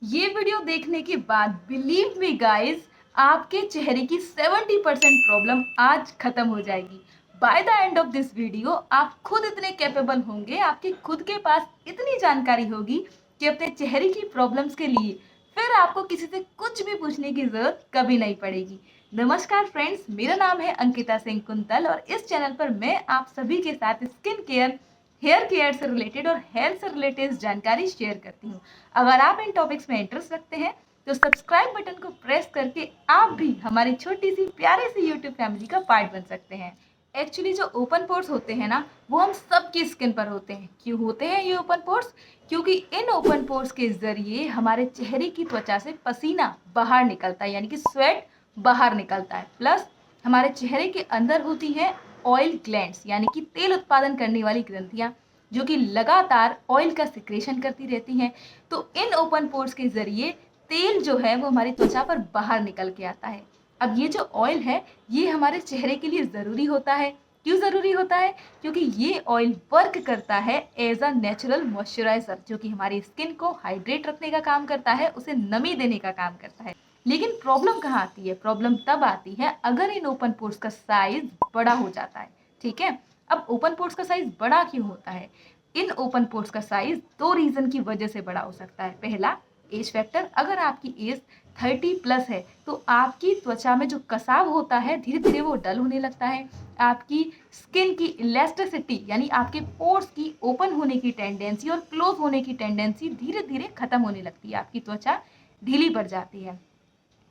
ये वीडियो देखने के बाद बिलीव मी गाइस, आपके चेहरे की 70% प्रॉब्लम आज खत्म हो जाएगी। By the end of this video आप खुद इतने कैपेबल होंगे, आपके खुद के पास इतनी जानकारी होगी कि अपने चेहरे की प्रॉब्लम्स के लिए फिर आपको किसी से कुछ भी पूछने की जरूरत कभी नहीं पड़ेगी। नमस्कार फ्रेंड्स, मेरा नाम है अंकिता सिंह कुंतल और इस चैनल पर मैं आप सभी के साथ स्किन केयर, हेयर केयर से रिलेटेड और हेल्थ से रिलेटेड जानकारी शेयर करती हूँ। अगर आप इन टॉपिक्स में इंटरेस्ट रखते हैं तो सब्सक्राइब बटन को प्रेस करके आप भी हमारी छोटी सी प्यारी सी यूट्यूब फैमिली का पार्ट बन सकते हैं। एक्चुअली जो ओपन पोर्स होते हैं ना, वो हम सबकी स्किन पर होते हैं। क्यों होते हैं ये ओपन पोर्स? क्योंकि इन ओपन पोर्स के जरिए हमारे चेहरे की त्वचा से पसीना बाहर निकलता है, यानी कि स्वेट बाहर निकलता है। प्लस हमारे चेहरे के अंदर होती है ऑयल ग्लैंड्स, यानी कि तेल उत्पादन करने वाली ग्रंथियां, जो कि लगातार ऑयल का सिक्रेशन करती रहती हैं। तो इन ओपन पोर्स के जरिए तेल जो है वो हमारी त्वचा पर बाहर निकल के आता है। अब ये जो ऑयल है ये हमारे चेहरे के लिए ज़रूरी होता है। क्यों ज़रूरी होता है? क्योंकि ये ऑयल वर्क करता है एज अ नेचुरल मॉइस्चराइजर, जो कि हमारी स्किन को हाइड्रेट रखने का काम करता है, उसे नमी देने का काम करता है। लेकिन प्रॉब्लम कहाँ आती है? प्रॉब्लम तब आती है अगर इन ओपन पोर्स का साइज बड़ा हो जाता है। ठीक है, अब ओपन पोर्स का साइज बड़ा क्यों होता है? इन ओपन पोर्स का साइज दो रीजन की वजह से बड़ा हो सकता है। पहला, एज फैक्टर। अगर आपकी एज 30+ है तो आपकी त्वचा में जो कसाव होता है धीरे धीरे वो डल होने लगता है। आपकी स्किन की इलास्टिसिटी, यानी आपके पोर्स की ओपन होने की टेंडेंसी और क्लोज होने की टेंडेंसी धीरे धीरे खत्म होने लगती है। आपकी त्वचा ढीली पड़ जाती है।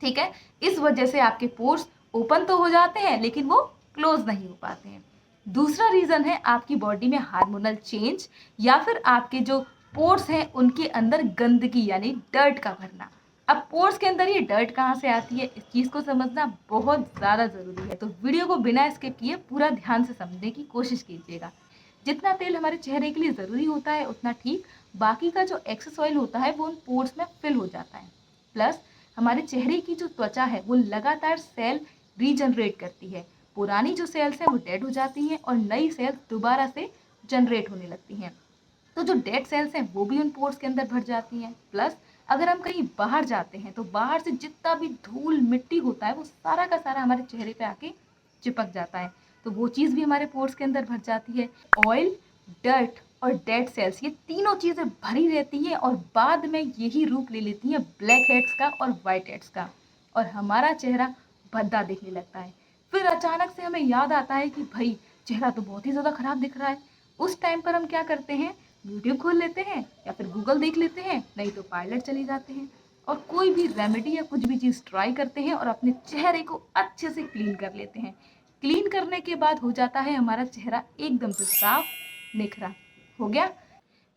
ठीक है, इस वजह से आपके पोर्स ओपन तो हो जाते हैं लेकिन वो क्लोज नहीं हो पाते हैं। दूसरा रीजन है आपकी बॉडी में हार्मोनल चेंज, या फिर आपके जो पोर्स हैं उनके अंदर गंदगी यानी डर्ट का भरना। अब पोर्स के अंदर ये डर्ट कहाँ से आती है, इस चीज को समझना बहुत ज्यादा जरूरी है। तो वीडियो को बिना स्किप किए पूरा ध्यान से समझने की कोशिश कीजिएगा। जितना तेल हमारे चेहरे के लिए जरूरी होता है उतना ठीक, बाकी का जो एक्सेस ऑयल होता है वो उन पोर्स में फिल हो जाता है। प्लस हमारे चेहरे की जो त्वचा है वो लगातार सेल रीजनरेट करती है। पुरानी जो सेल्स हैं वो डेड हो जाती हैं और नई सेल्स दोबारा से जनरेट होने लगती हैं। तो जो डेड सेल्स हैं वो भी उन पोर्स के अंदर भर जाती हैं। प्लस अगर हम कहीं बाहर जाते हैं तो बाहर से जितना भी धूल मिट्टी होता है वो सारा का सारा हमारे चेहरे पे आके चिपक जाता है। तो वो चीज़ भी हमारे पोर्स के अंदर भर जाती है। ऑयल, डर्ट और डेड सेल्स, ये तीनों चीज़ें भरी रहती हैं और बाद में यही रूप ले लेती हैं ब्लैक हेड्स का और वाइट हेड्स का, और हमारा चेहरा भद्दा दिखने लगता है। फिर अचानक से हमें याद आता है कि भाई चेहरा तो बहुत ही ज़्यादा खराब दिख रहा है। उस टाइम पर हम क्या करते हैं? यूट्यूब खोल लेते हैं या फिर गूगल देख लेते हैं, नहीं तो पार्लर चले जाते हैं और कोई भी रेमेडी या कुछ भी चीज़ ट्राई करते हैं और अपने चेहरे को अच्छे से क्लीन कर लेते हैं। क्लीन करने के बाद हो जाता है हमारा चेहरा एकदम से साफ, निखरा हो गया।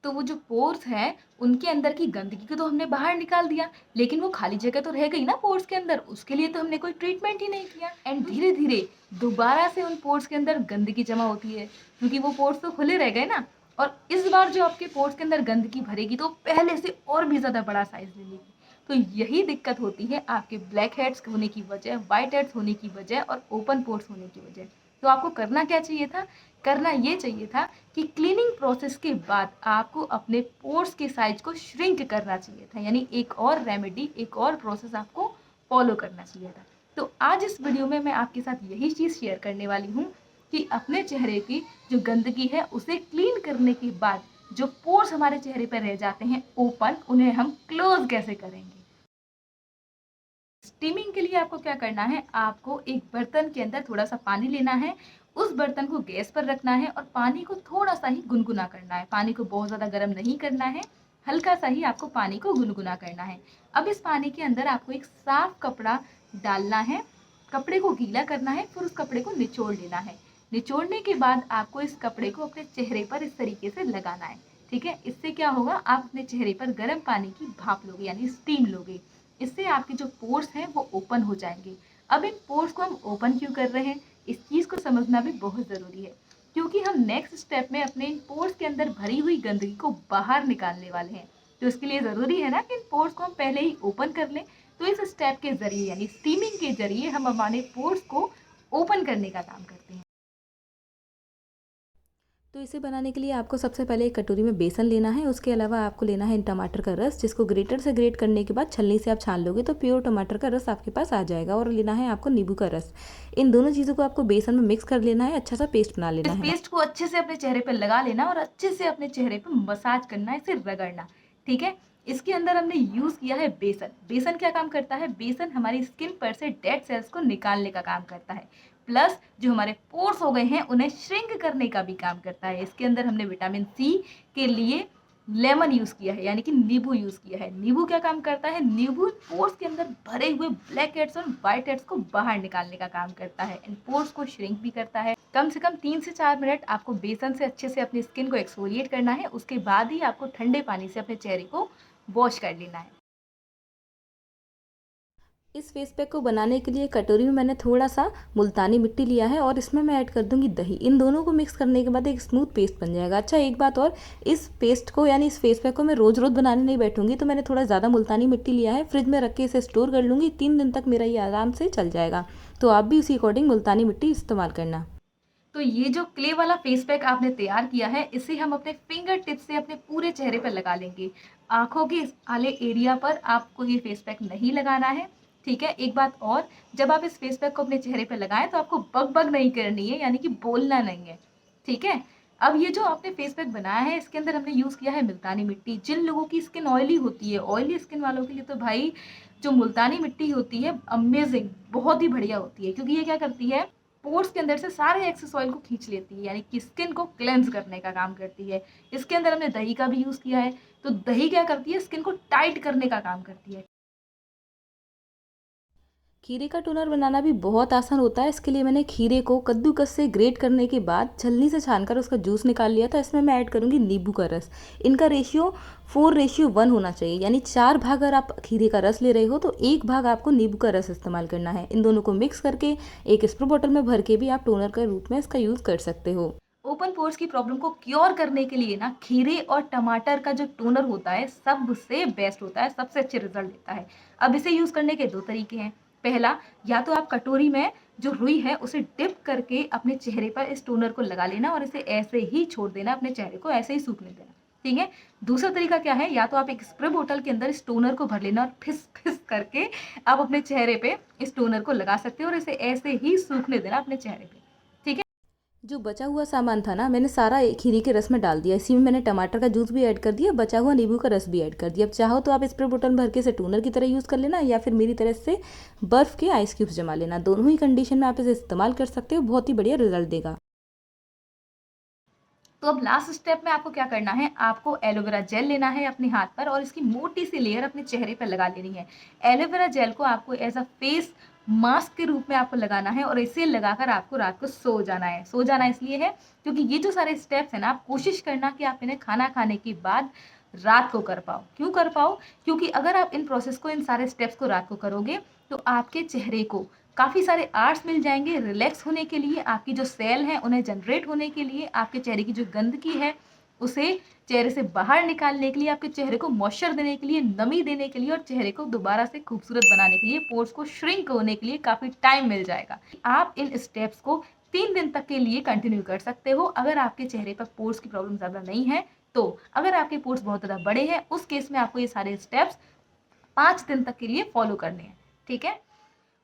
तो वो जो पोर्स है उनके अंदर की गंदगी को तो हमने बाहर निकाल दिया, लेकिन वो खाली जगह तो रह गई ना पोर्स के अंदर, उसके लिए तो हमने कोई ट्रीटमेंट ही नहीं किया। एंड धीरे धीरे दोबारा से उन पोर्स के अंदर गंदगी जमा होती है, क्योंकि वो पोर्स तो खुले रह गए ना। और इस बार जो आपके पोर्स के अंदर गंदगी भरेगी तो पहले से और भी ज़्यादा बड़ा साइज ले लेगी। तो यही दिक्कत होती है आपके ब्लैक हेड्स होने की वजह, वाइट हेड्स होने की वजह और ओपन पोर्स होने की वजह। तो आपको करना क्या चाहिए था? करना ये चाहिए था कि क्लीनिंग प्रोसेस के बाद आपको अपने पोर्स के साइज को श्रिंक करना चाहिए था, यानी एक और रेमेडी, एक और प्रोसेस आपको फॉलो करना चाहिए था। तो आज इस वीडियो में मैं आपके साथ यही चीज़ शेयर करने वाली हूँ कि अपने चेहरे की जो गंदगी है उसे क्लीन करने के बाद जो पोर्स हमारे चेहरे पर रह जाते हैं ओपन, उन्हें हम क्लोज कैसे करेंगे। स्टीमिंग के लिए आपको क्या करना है? आपको एक बर्तन के अंदर थोड़ा सा पानी लेना है, उस बर्तन को गैस पर रखना है और पानी को थोड़ा सा ही गुनगुना करना है। पानी को बहुत ज़्यादा गर्म नहीं करना है, हल्का सा ही आपको पानी को गुनगुना करना है। अब इस पानी के अंदर आपको एक साफ कपड़ा डालना है, कपड़े को गीला करना है, फिर उस कपड़े को निचोड़ लेना है। निचोड़ने के बाद आपको इस कपड़े को अपने चेहरे पर इस तरीके से लगाना है। ठीक है, इससे क्या होगा? आप अपने चेहरे पर गर्म पानी की भाप लोगे, यानी स्टीम लोगे। इससे आपके जो पोर्स हैं वो ओपन हो जाएंगे। अब इन पोर्स को हम ओपन क्यों कर रहे हैं, इस चीज़ को समझना भी बहुत ज़रूरी है, क्योंकि हम नेक्स्ट स्टेप में अपने इन पोर्स के अंदर भरी हुई गंदगी को बाहर निकालने वाले हैं। तो इसके लिए ज़रूरी है ना कि इन पोर्स को हम पहले ही ओपन कर लें। तो इस स्टेप के ज़रिए यानी स्टीमिंग के ज़रिए हम हमारे पोर्स को ओपन करने का काम करते हैं। तो इसे बनाने के लिए आपको सबसे पहले एक कटोरी में बेसन लेना है। उसके अलावा आपको लेना है टमाटर का रस, जिसको ग्रेटर से ग्रेट करने के बाद छलनी से आप छान लोगे तो प्योर टमाटर का रस आपके पास आ जाएगा। और लेना है आपको नींबू का रस। इन दोनों चीज़ों को आपको बेसन में मिक्स कर लेना है, अच्छा सा पेस्ट बना लेना इस है। पेस्ट को अच्छे से अपने चेहरे पे लगा लेना और अच्छे से अपने चेहरे पे मसाज करना है, इसे रगड़ना। ठीक है। इसके अंदर हमने यूज किया है बेसन। बेसन क्या काम करता है? बेसन हमारी स्किन पर से डेड सेल्स को निकालने का काम करता है, प्लस जो हमारे पोर्स हो गए हैं उन्हें श्रिंक करने का भी काम करता है। इसके अंदर हमने विटामिन सी के लिए लेमन यूज किया है, यानी कि नींबू यूज किया है। नींबू क्या काम करता है? नींबू पोर्स के अंदर भरे हुए ब्लैक हेड्स और व्हाइट हेड्स को बाहर निकालने का काम करता है एंड पोर्स को श्रिंक भी करता है। कम से कम 3 से 4 मिनट आपको बेसन से अच्छे से अपनी स्किन को एक्सफोलिएट करना है। उसके बाद ही आपको ठंडे पानी से अपने चेहरे को वॉश कर लेना है। इस फेस पैक को बनाने के लिए कटोरी में मैंने थोड़ा सा मुल्तानी मिट्टी लिया है और इसमें मैं ऐड कर दूंगी दही। इन दोनों को मिक्स करने के बाद एक स्मूथ पेस्ट बन जाएगा। अच्छा, एक बात और, इस पेस्ट को यानी इस फेस पैक को मैं रोज़ रोज़ बनाने नहीं बैठूंगी, तो मैंने थोड़ा ज़्यादा मुल्तानी मिट्टी लिया है, फ्रिज में रख के इसे स्टोर कर लूँगी। 3 दिन तक मेरा ये आराम से चल जाएगा। तो आप भी उसी अकॉर्डिंग मुल्तानी मिट्टी इस्तेमाल करना। तो ये जो क्ले वाला फेस पैक आपने तैयार किया है, इसे हम अपने फिंगर टिप से अपने पूरे चेहरे पर लगा लेंगे। आंखों के आले एरिया पर आपको ये फेस पैक नहीं लगाना है। ठीक है। एक बात और, जब आप इस फेस पैक को अपने चेहरे पर लगाएं तो आपको बग बग नहीं करनी है, यानी कि बोलना नहीं है। ठीक है। अब ये जो आपने फेस पैक बनाया है, इसके अंदर हमने यूज किया है मुल्तानी मिट्टी। जिन लोगों की स्किन ऑयली होती है, ऑयली स्किन वालों के लिए तो भाई जो मुल्तानी मिट्टी होती है अमेजिंग, बहुत ही बढ़िया होती है, क्योंकि ये क्या करती है, पोर्स के अंदर से सारे एक्सेस ऑयल को खींच लेती है, यानी कि स्किन को क्लेंस करने का काम करती है। इसके अंदर हमने दही का भी यूज किया है। तो दही क्या करती है? स्किन को टाइट करने का काम करती है। खीरे का टोनर बनाना भी बहुत आसान होता है। इसके लिए मैंने खीरे को कद्दूकस से ग्रेट करने के बाद छलनी से छानकर उसका जूस निकाल लिया था। इसमें मैं ऐड करूँगी नींबू का रस। इनका रेशियो 4:1 होना चाहिए, यानी 4 भाग अगर आप खीरे का रस ले रहे हो तो 1 भाग आपको नींबू का रस इस्तेमाल करना है। इन दोनों को मिक्स करके एक स्प्रे बॉटल में भर के भी आप टोनर के रूप में इसका यूज़ कर सकते हो। ओपन पोर्स की प्रॉब्लम को क्योर करने के लिए ना खीरे और टमाटर का जो टोनर होता है सबसे बेस्ट होता है, सबसे अच्छे रिजल्ट देता है। अब इसे यूज करने के 2 तरीके हैं। पहला, या तो आप कटोरी में जो रुई है उसे डिप करके अपने चेहरे पर इस टोनर को लगा लेना और इसे ऐसे ही छोड़ देना, अपने चेहरे को ऐसे ही सूखने देना। ठीक है। दूसरा तरीका क्या है, या तो आप एक स्प्रे बोतल के अंदर इस टोनर को भर लेना और फिस फिस करके आप अपने चेहरे पे इस टोनर को लगा सकते हो और इसे ऐसे ही सूखने देना अपने चेहरे पे। ठीक है। जो बचा हुआ सामान था ना, मैंने सारा खीरे के रस में डाल दिया। इसी में मैंने टमाटर का जूस भी ऐड कर दिया, बचा हुआ नींबू का रस भी ऐड कर दिया। अब चाहो तो आप स्प्रे बोतल में भर के इसे टोनर की तरह यूज़ कर लेना, या फिर मेरी तरह से बर्फ़ के आइस क्यूब्स जमा लेना। दोनों ही कंडीशन में आप इसे इस्तेमाल कर सकते हो, बहुत ही बढ़िया रिजल्ट देगा। तो अब लास्ट स्टेप में आपको क्या करना है, आपको एलोवेरा जेल लेना है अपने हाथ पर और इसकी मोटी सी लेयर अपने चेहरे पर लगा लेनी है। एलोवेरा जेल को आपको एज अ फेस मास्क के रूप में आपको लगाना है और इसे लगाकर आपको रात को सो जाना है। सो जाना इसलिए है क्योंकि ये जो सारे स्टेप्स हैं ना, आप कोशिश करना कि आप इन्हें खाना खाने के बाद रात को कर पाओ। क्यों कर पाओ? क्योंकि अगर आप इन प्रोसेस को, इन सारे स्टेप्स को रात को करोगे तो आपके चेहरे को काफ़ी सारे आर्ट्स मिल जाएंगे रिलैक्स होने के लिए, आपकी जो सेल हैं उन्हें जनरेट होने के लिए, आपके चेहरे की जो गंदगी है उसे चेहरे से बाहर निकालने के लिए, आपके चेहरे को मॉइस्चर देने के लिए, नमी देने के लिए और चेहरे को दोबारा से खूबसूरत बनाने के लिए, पोर्स को श्रिंक होने के लिए काफ़ी टाइम मिल जाएगा। आप इन स्टेप्स को 3 दिन तक के लिए कंटिन्यू कर सकते हो अगर आपके चेहरे पर पोर्स की प्रॉब्लम ज़्यादा नहीं है तो। अगर आपके पोर्स बहुत ज़्यादा बड़े हैं उस केस में आपको ये सारे स्टेप्स 5 दिन तक के लिए फॉलो करने हैं। ठीक है।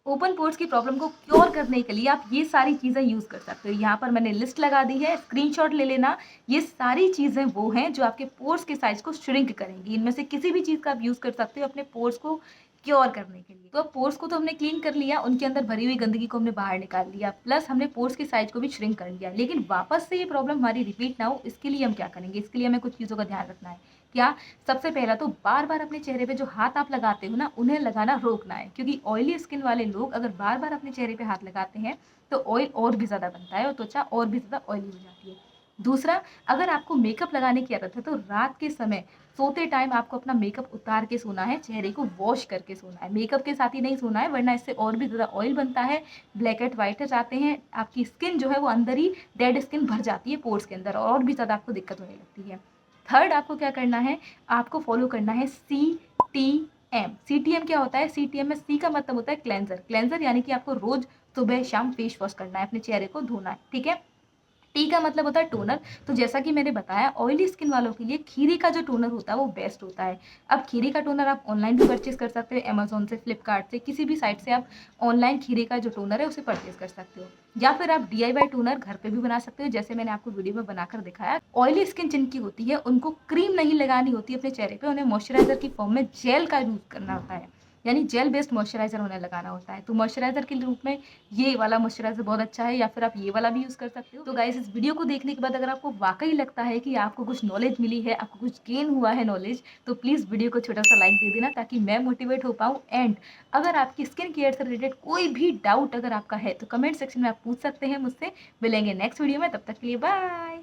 ओपन पोर्स की प्रॉब्लम को क्योर करने के लिए आप ये सारी चीज़ें यूज़ कर सकते हो। यहाँ पर मैंने लिस्ट लगा दी है, स्क्रीनशॉट ले लेना। ये सारी चीज़ें वो हैं जो आपके पोर्स के साइज को श्रिंक करेंगी। इनमें से किसी भी चीज़ का आप यूज़ कर सकते हो अपने पोर्स को क्योर करने के लिए। तो अब पोर्स को तो हमने क्लीन कर लिया, उनके अंदर भरी हुई गंदगी को हमने बाहर निकाल लिया, प्लस हमने पोर्स के साइज को भी श्रिंक कर लिया। लेकिन वापस से ये प्रॉब्लम हमारी रिपीट ना हो, इसके लिए हम क्या करेंगे? इसके लिए हमें कुछ चीज़ों का ध्यान रखना है। क्या? सबसे पहला तो बार बार अपने चेहरे पे जो हाथ आप लगाते हो ना, उन्हें लगाना रोकना है, क्योंकि ऑयली स्किन वाले लोग अगर बार बार अपने चेहरे पे हाथ लगाते हैं तो ऑयल और भी ज़्यादा बनता है और त्वचा और भी ज़्यादा ऑयली हो जाती है। दूसरा, अगर आपको मेकअप लगाने की आदत है तो रात के समय सोते टाइम आपको अपना मेकअप उतार के सोना है, चेहरे को वॉश करके सोना है। मेकअप के साथ ही नहीं सोना है, वरना इससे और भी ज़्यादा ऑयल बनता है, ब्लैक हेड व्हाइट हेड आते हैं, आपकी स्किन जो है वो अंदर ही डेड स्किन भर जाती है पोर्स के अंदर और भी ज़्यादा आपको दिक्कत होने लगती है। थर्ड, आपको क्या करना है, आपको फॉलो करना है CTM। CTM क्या होता है? CTM में C का मतलब होता है क्लेंजर। क्लेंजर यानी कि आपको रोज सुबह शाम फेस वॉश करना है, अपने चेहरे को धोना है। ठीक है। टी का मतलब होता है टोनर। तो जैसा कि मैंने बताया ऑयली स्किन वालों के लिए खीरे का जो टोनर होता है वो बेस्ट होता है। अब खीरे का टोनर आप ऑनलाइन भी परचेज कर सकते हो, अमेजोन से, फ्लिपकार्ट से, किसी भी साइट से आप ऑनलाइन खीरे का जो टोनर है उसे परचेज कर सकते हो। या फिर आप DIY टोनर घर पे भी बना सकते हो, जैसे मैंने आपको वीडियो में बनाकर दिखाया। ऑयली स्किन जिनकी होती है उनको क्रीम नहीं लगानी होती अपने चेहरे पे, उन्हें मॉइस्चराइजर की फॉर्म में जेल का यूज करना होता है, यानी जेल बेस्ड मॉइस्चराइजर उन्हें लगाना होता है। तो मॉइस्चराइजर के रूप में ये वाला मॉइस्चराइजर बहुत अच्छा है, या फिर आप ये वाला भी यूज़ कर सकते हो। तो गाइस इस वीडियो को देखने के बाद अगर आपको वाकई लगता है कि आपको कुछ नॉलेज मिली है, आपको कुछ गेन हुआ है नॉलेज, तो प्लीज़ वीडियो को छोटा सा लाइक दे देना ताकि मैं मोटिवेट हो पाऊँ। एंड अगर आपकी स्किन केयर से रिलेटेड कोई भी डाउट अगर आपका है तो कमेंट सेक्शन में आप पूछ सकते हैं मुझसे। मिलेंगे नेक्स्ट वीडियो में, तब तक के लिए बाय।